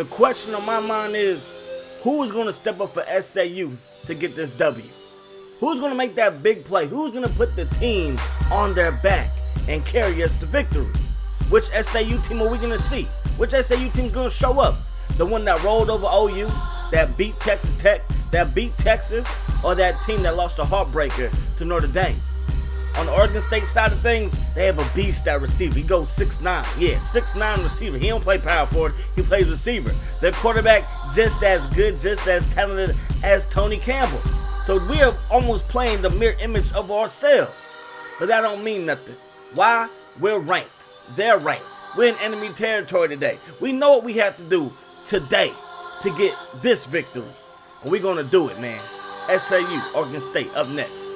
The question on my mind is, who is going to step up for SAU to get this W? Who's going to make that big play? Who's going to put the team on their back and carry us to victory? Which SAU team are we going to see? Which SAU team is going to show up? The one that rolled over OU, that beat Texas Tech, that beat Texas, or that team that lost a heartbreaker to Notre Dame? On the Oregon State side of things, they have a beast at receiver. He goes 6'9". Yeah, 6'9" receiver. He don't play power forward. He plays receiver. Their quarterback just as good, just as talented as Tony Campbell. So we are almost playing the mirror image of ourselves. But that don't mean nothing. Why? We're ranked. They're ranked. We're in enemy territory today. We know what we have to do today to get this victory. And we're going to do it, man. SAU, Oregon State, up next.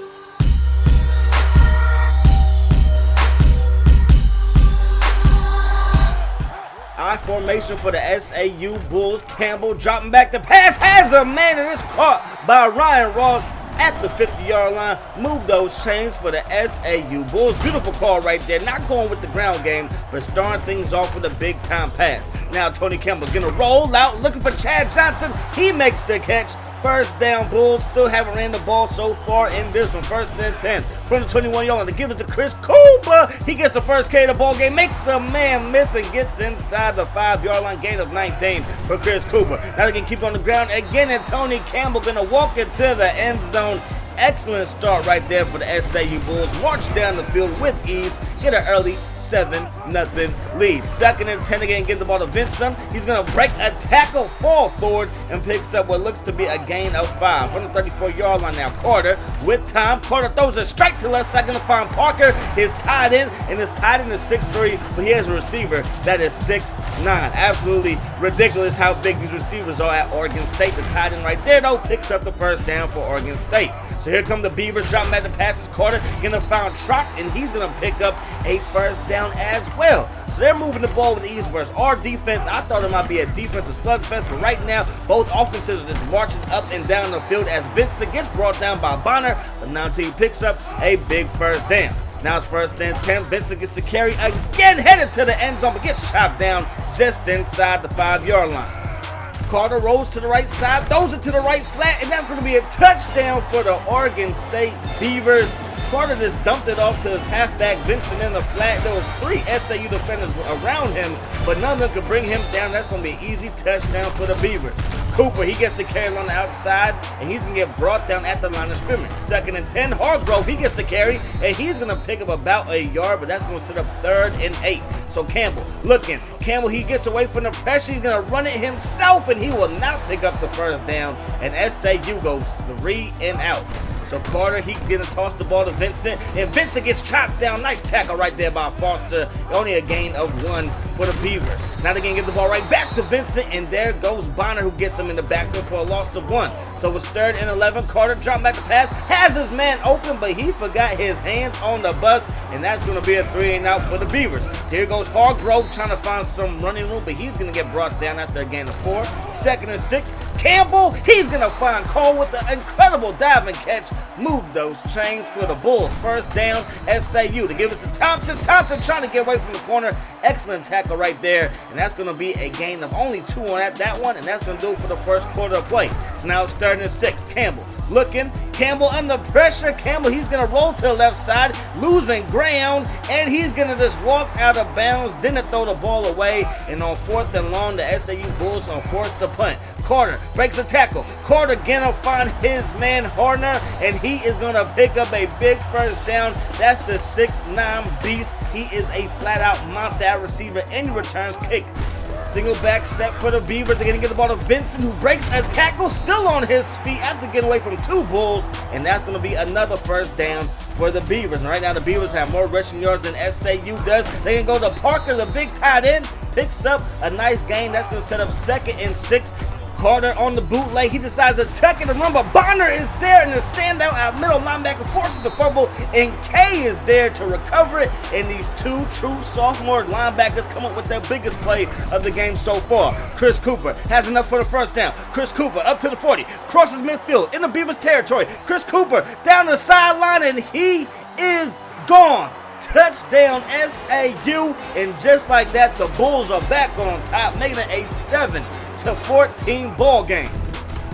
I formation for the SAU Bulls. Campbell dropping back the pass. Has a man, and it's caught by Ryan Ross at the 50-yard line. Move those chains for the SAU Bulls. Beautiful call right there. Not going with the ground game, but starting things off with a big-time pass. Now Tony Campbell's going to roll out, looking for Chad Johnson. He makes the catch. First down, Bulls. Still haven't ran the ball so far in this one. 1st and 10 from the 21-yard line. They give it to Chris Cooper. He gets the first carry of the ball game. Makes a man miss and gets inside the 5-yard line. Gain of 19 for Chris Cooper. Now they can keep on the ground again, and Tony Campbell going to walk into the end zone. Excellent start right there for the SAU Bulls. March down the field with ease. Get an early 7-0 lead. 2nd and 10 again. Get the ball to Vincent. He's going to break a tackle, fall forward, and picks up what looks to be a gain of 5. From the 34-yard line now. Carter with time. Carter throws a strike to the left side. Going to find Parker. His tight end, and his tight end is 6'3", but he has a receiver that is 6'9". Absolutely ridiculous how big these receivers are at Oregon State. The tight end right there, though, picks up the first down for Oregon State. So here come the Beavers, dropping back the passes. Carter gonna find Trout, and he's gonna pick up a first down as well. So they're moving the ball with ease versus our defense. I thought it might be a defensive slugfest, but right now both offenses are just marching up and down the field as Vincent gets brought down by Bonner, but now he picks up a big first down. Now it's 1st and 10. Vincent gets to carry again, headed to the end zone, but gets chopped down just inside the 5-yard line. Carter rolls to the right side, throws it to the right flat, and that's going to be a touchdown for the Oregon State Beavers. Carter just dumped it off to his halfback, Vincent, in the flat. There was 3 SAU defenders around him, but none of them could bring him down. That's going to be an easy touchdown for the Beavers. Cooper, he gets the carry on the outside, and he's going to get brought down at the line of scrimmage. 2nd and 10, Hargrove, he gets the carry, and he's going to pick up about a yard, but that's going to set up 3rd and 8. So Campbell looking. Campbell, he gets away from the pressure. He's going to run it himself, and he will not pick up the first down, and SAU goes 3 and out. So Carter, he gonna toss the ball to Vincent, and Vincent gets chopped down. Nice tackle right there by Foster. Only a gain of 1 for the Beavers. Now they're gonna get the ball right back to Vincent, and there goes Bonner, who gets him in the backfield for a loss of 1. So it's 3rd and 11. Carter dropped back the pass, has his man open, but he forgot his hands on the bus, and that's gonna be a 3 and out for the Beavers. So here goes Hargrove trying to find some running room, but he's gonna get brought down after a gain of 4. 2nd and 6. Campbell, he's gonna find Cole with the incredible diving catch. Move those chains for the Bulls. First down, SAU. To give it to Thompson. Thompson trying to get away from the corner. Excellent tackle right there. And that's going to be a gain of only 2 on that one. And that's going to do it for the first quarter of play. So now it's 3rd and 6. Campbell looking. Campbell under pressure. Campbell, he's going to roll to the left side, losing ground, and he's going to just walk out of bounds. Didn't throw the ball away. And on 4th and long, the SAU Bulls are forced to punt. Carter breaks a tackle. Carter gonna find his man Horner, and he is gonna pick up a big first down. That's the 6'9" beast. He is a flat-out monster at receiver, and he returns kick. Single back set for the Beavers. They're going to get the ball to Vincent, who breaks a tackle, still on his feet after getting away from 2 Bulls, and that's going to be another first down for the Beavers. And right now the Beavers have more rushing yards than SAU does. They can go to Parker, the big tight end, picks up a nice gain. That's going to set up 2nd and 6. Carter on the bootleg. He decides to tuck it and run, but Bonner is there, and the standout out middle linebacker forces the fumble, and K is there to recover it, and these 2 true sophomore linebackers come up with their biggest play of the game so far. Chris Cooper has enough for the first down. Chris Cooper up to the 40, crosses midfield in the Beavers territory. Chris Cooper down the sideline, and he is gone. Touchdown SAU, and just like that, the Bulls are back on top, making it a 7-0 14 ball game.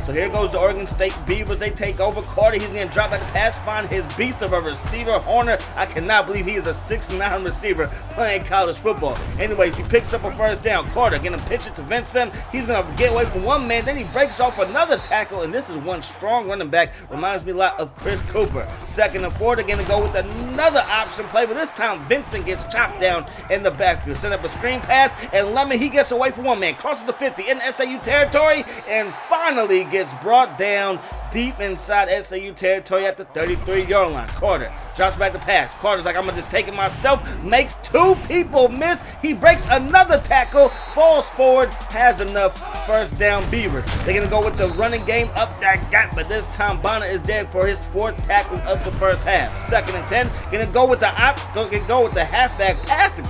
So here goes the Oregon State Beavers. They take over. Carter, he's going to drop back the pass, find his beast of a receiver, Horner. I cannot believe he is a 6'9" receiver playing college football. Anyways, he picks up a first down. Carter going to pitch it to Vincent. He's going to get away from one man. Then he breaks off another tackle, and this is one strong running back. Reminds me a lot of Chris Cooper. 2nd and 4, they're going to go with another option play, but this time Vincent gets chopped down in the backfield. Set up a screen pass, and Lemon, he gets away from one man. Crosses the 50 in SAU territory, and finally gets brought down deep inside SAU territory at the 33-yard line. Carter drops back the pass. Carter's like, I'm going to just take it myself. Makes 2 people miss. He breaks another tackle, falls forward, has enough. First down, Beavers. They're going to go with the running game up that gap, but this time Bonner is there for his 4th tackle of the first half. 2nd and 10. Going to go with the halfback pass,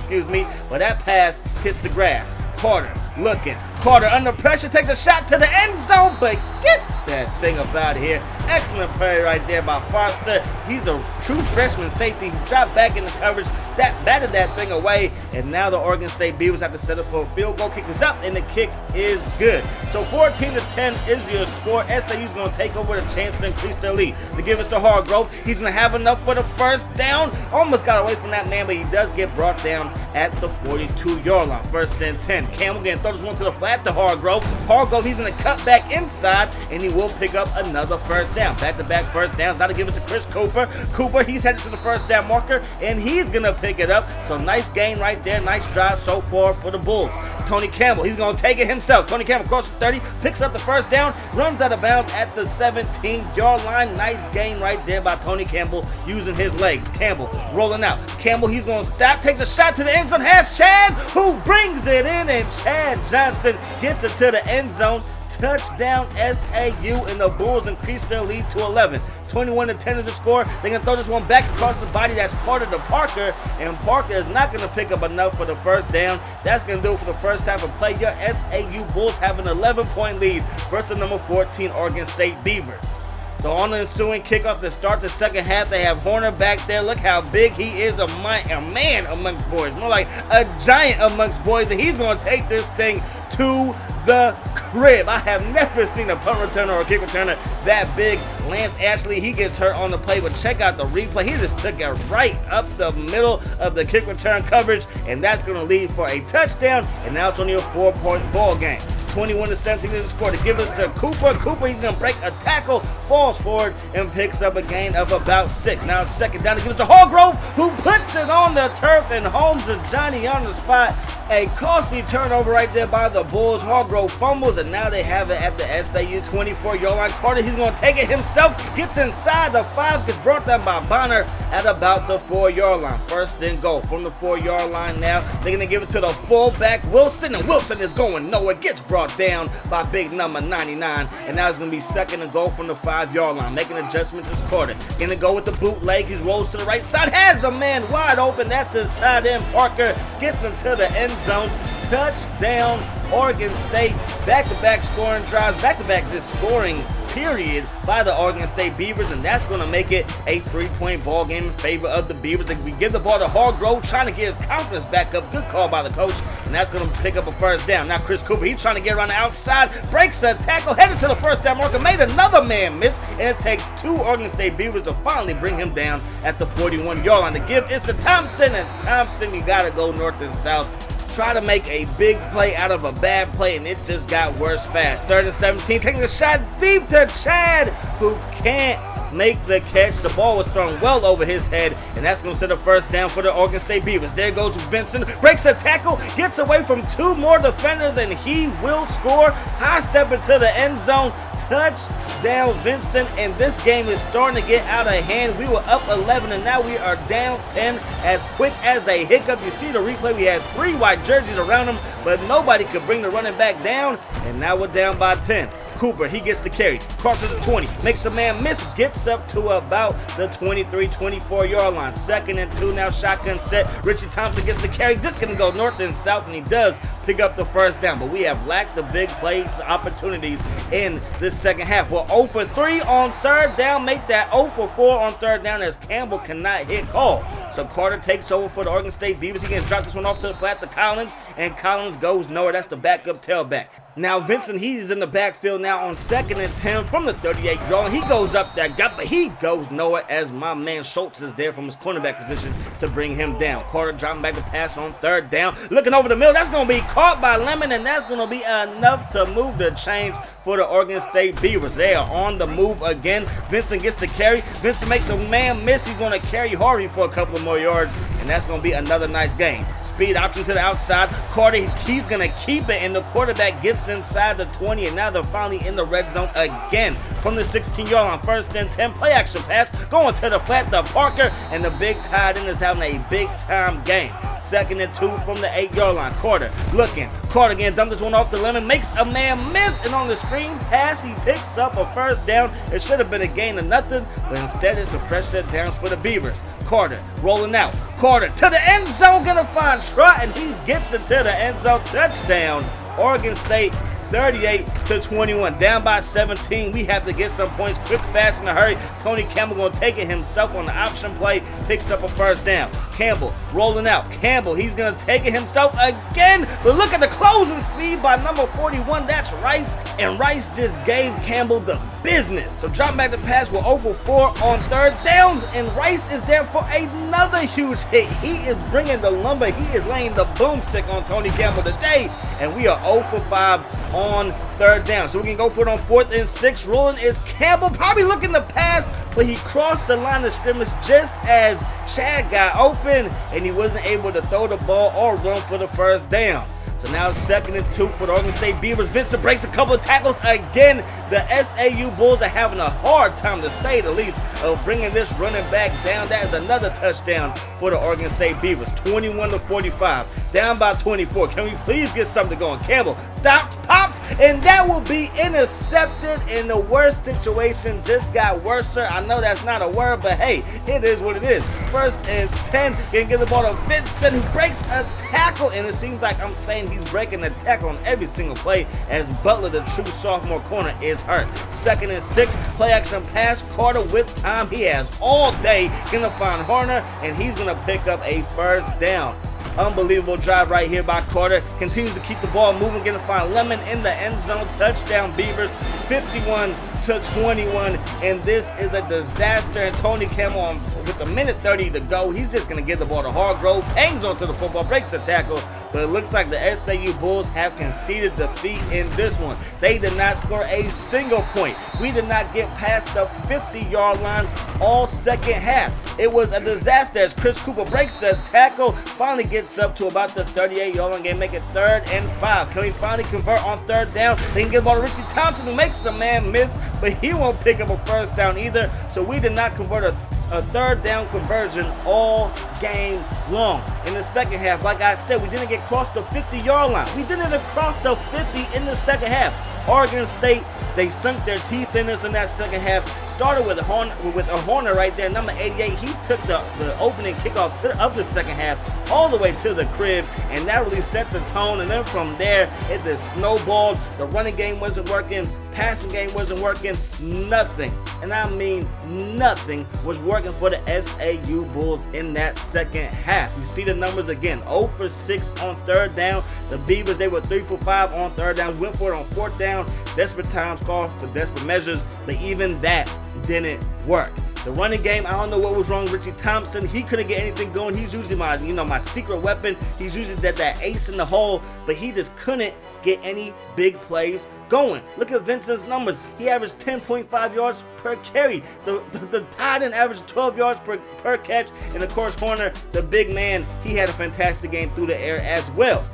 but that pass hits the grass. Carter looking. Carter under pressure takes a shot to the end zone, but get that thing about here. Excellent play right there by Foster. He's a true freshman safety who dropped back in the coverage, that batted that thing away, and now the Oregon State Beavers have to set up for a field goal. Kick is up, and the kick is good. So 14-10 is your score. SAU's going to take over the chance to increase their lead. To give us to Hargrove, he's going to have enough for the first down. Almost got away from that man, but he does get brought down at the 42-yard line. 1st and 10. Campbell going to throw this one to the flat to Hargrove. Hargrove, he's going to cut back inside, and he will pick up another first down. Back-to-back first downs. Now to give it to Chris Cooper. Cooper, he's headed to the first down marker, and he's going to pick it up. So nice gain right there. Nice drive so far for the Bulls. Tony Campbell, he's going to take it himself. Tony Campbell crosses 30, picks up the first down, runs out of bounds at the 17-yard line. Nice gain right there by Tony Campbell using his legs. Campbell rolling out. Campbell, he's going to stop, takes a shot to the end zone, has Chad, who brings it in, and Chad Johnson gets it to the end zone. Touchdown SAU, and the Bulls increase their lead to 11. 21-10 is the score. They're going to throw this one back across the body. That's Carter to Parker, and Parker is not going to pick up enough for the first down. That's going to do it for the first half of play. Your SAU Bulls have an 11-point lead versus number 14 Oregon State Beavers. So on the ensuing kickoff to start the second half, they have Horner back there. Look how big he is, a man amongst boys. More like a giant amongst boys, and he's going to take this thing to the crib. I have never seen a punt returner or a kick returner that big. Lance Ashley, he gets hurt on the play, but check out the replay. He just took it right up the middle of the kick return coverage, and that's going to lead for a touchdown, and now it's only a 4-point ball game. 21-17 is the score. To give it to Cooper. Cooper, he's going to break a tackle, falls forward, and picks up a gain of about 6. Now it's 2nd down. To give it to Hargrove, who puts it on the turf, and Holmes is Johnny on the spot. A costly turnover right there by the Bulls. Hargrove fumbles, and now they have it at the SAU 24-yard line. Carter, he's going to take it himself, gets inside the 5, gets brought down by Bonner at about the 4-yard line. 1st and goal from the 4-yard line now. They're going to give it to the fullback, Wilson, and Wilson is going nowhere. Gets brought down by big number 99, and now it's going to be 2nd and goal from the 5-yard line. Making adjustments is Carter. Going to go with the bootleg. He rolls to the right side, has a man wide open. That's his tight end, Parker. Gets him to the end zone. Touchdown, Oregon State. Back-to-back scoring drives, back-to-back this scoring period by the Oregon State Beavers, and that's going to make it a 3-point ball game in favor of the Beavers. If we give the ball to Hargrove, trying to get his confidence back up. Good call by the coach, and that's going to pick up a first down. Now Chris Cooper, he's trying to get around the outside, breaks a tackle, headed to the first down marker, made another man miss, and it takes 2 Oregon State Beavers to finally bring him down at the 41-yard line. To give it's to Thompson, and Thompson, you got to go north and south. Try to make a big play out of a bad play, and it just got worse fast. 3rd and 17, taking a shot deep to Chad, who can't make the catch. The ball was thrown well over his head, and that's going to set a first down for the Oregon State Beavers. There goes Vincent, breaks a tackle, gets away from 2 more defenders, and he will score. High step into the end zone. Touchdown, Vincent, and this game is starting to get out of hand. We were up 11, and now we are down 10 as quick as a hiccup. You see the replay, we had 3 white jerseys around him, but nobody could bring the running back down, and now we're down by 10. Cooper, he gets the carry, crosses the 20, makes a man miss, gets up to about the 23-24-yard line. 2nd and 2 now, shotgun set. Richie Thompson gets the carry. This is going to go north and south, and he does pick up the first down. But we have lacked the big plays opportunities in this second half. We're 0 for 3 on 3rd down. Make that 0 for 4 on 3rd down as Campbell cannot hit call. So Carter takes over for the Oregon State Beavers. He can drop this one off to the flat to Collins, and Collins goes nowhere. That's the backup tailback. Now Vincent, he's in the backfield now on 2nd and 10 from the 38-yard. He goes up that gut, but he goes nowhere as my man Schultz is there from his cornerback position to bring him down. Carter dropping back the pass on 3rd down. Looking over the middle, that's going to be caught by Lemon, and that's going to be enough to move the chains for the Oregon State Beavers. They are on the move again. Vincent gets the carry. Vincent makes a man miss. He's going to carry Harvey for a couple of more yards, and that's going to be another nice game. Speed option to the outside. Carter, he's going to keep it, and the quarterback gets inside the 20, and now they're finally in the red zone again from the 16-yard line. 1st and 10, play action pass going to the flat to Parker, and the big tight end is having a big time game. 2nd and 2 from the 8-yard line. Carter looking. Carter again, dump this one off the Lemon, makes a man miss, and on the screen pass, he picks up a 1st down. It should have been a gain of nothing, but instead it's a fresh set downs for the Beavers. Carter rolling out. Carter to the end zone, gonna find Trot, and he gets into the end zone. Touchdown, Oregon State, 38-21. Down by 17. We have to get some points quick, fast, in a hurry. Tony Campbell going to take it himself on the option play. Picks up a 1st down. Campbell rolling out. Campbell, he's going to take it himself again. But look at the closing speed by number 41. That's Rice. And Rice just gave Campbell the business. So drop back the pass. We're 0 for 4 on 3rd downs. And Rice is there for another huge hit. He is bringing the lumber. He is laying the boomstick on Tony Campbell today. And we are 0 for 5 on 3rd down. So we can go for it on 4th and 6. Rolling is Campbell, probably looking to pass, but he crossed the line of scrimmage just as Chad got open, and he wasn't able to throw the ball or run for the 1st down. So now it's 2nd and 2 for the Oregon State Beavers. Vincent breaks a couple of tackles again. The SAU Bulls are having a hard time, to say the least, of bringing this running back down. That is another touchdown for the Oregon State Beavers. 21-45. Down by 24. Can we please get something going? Campbell stops, pops, and that will be intercepted. In the worst situation just got worse, sir. I know that's not a word, but hey, it is what it is. 1st and 10. Can get the ball to Vincent, who breaks a tackle, and it seems like I'm saying he's breaking the tackle on every single play as Butler, the true sophomore corner, is hurt. 2nd and 6, play action pass. Carter with time. He has all day. Gonna find Horner, and he's gonna pick up a 1st down. Unbelievable drive right here by Carter. Continues to keep the ball moving. Gonna find Lemon in the end zone. Touchdown Beavers, 51-21. And this is a disaster. And Tony Campbell, with a minute 30 to go, he's just gonna give the ball to Hargrove. Hangs onto the football, breaks the tackle. But it looks like the SAU Bulls have conceded defeat in this one. They did not score a single point. We did not get past the 50-yard line all 2nd half. It was a disaster as Chris Cooper breaks a tackle, finally gets up to about the 38-yard line game, make it 3rd and 5. Can we finally convert on 3rd down? They can get the ball to Richie Thompson, who makes the man miss, but he won't pick up a 1st down either. So we did not convert a 3rd down conversion all game long. In the 2nd half, like I said, we didn't get across the 50-yard line. We didn't even cross the 50 in the 2nd half. Oregon State, they sunk their teeth in us in that 2nd half. Started with a Horner right there, number 88. He took the opening kickoff of the 2nd half all the way to the crib, and that really set the tone. And then from there, it just snowballed. The running game wasn't working. Passing game wasn't working. Nothing, and I mean nothing, was working for the SAU Bulls in that 2nd half. You see the numbers again. 0 for 6 on 3rd down. The Beavers, they were 3 for 5 on 3rd downs. Went for it on 4th down. Desperate times call for desperate measures, but even that didn't work. The running game, I don't know what was wrong with Richie Thompson. He couldn't get anything going. He's usually my secret weapon. He's usually that ace in the hole, but he just couldn't get any big plays going. Look at Vincent's numbers. He averaged 10.5 yards per carry. The tight end averaged 12 yards per catch. And of course, Horner, the big man, he had a fantastic game through the air as well.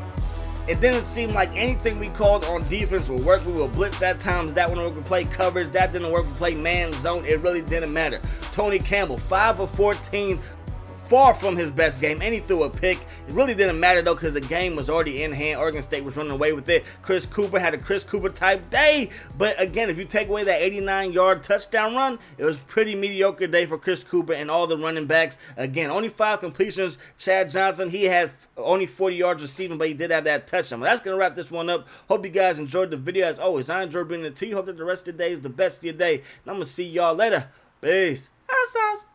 It didn't seem like anything we called on defense would work. We would blitz at times. That one would play coverage. That didn't work. We play man zone. It really didn't matter. Tony Campbell, 5 of 14. Far from his best game, and he threw a pick. It really didn't matter though, because the game was already in hand. Oregon State was running away with it. Chris Cooper had a Chris Cooper type day, but again, if you take away that 89-yard touchdown run, it was a pretty mediocre day for Chris Cooper and all the running backs. Again, only 5 completions. Chad Johnson, he had only 40 yards receiving, but he did have that touchdown. But that's gonna wrap this one up. Hope you guys enjoyed the video. As always, I enjoyed bringing it to you. Hope that the rest of the day is the best of your day, and I'm gonna see y'all later. Peace. Sauce.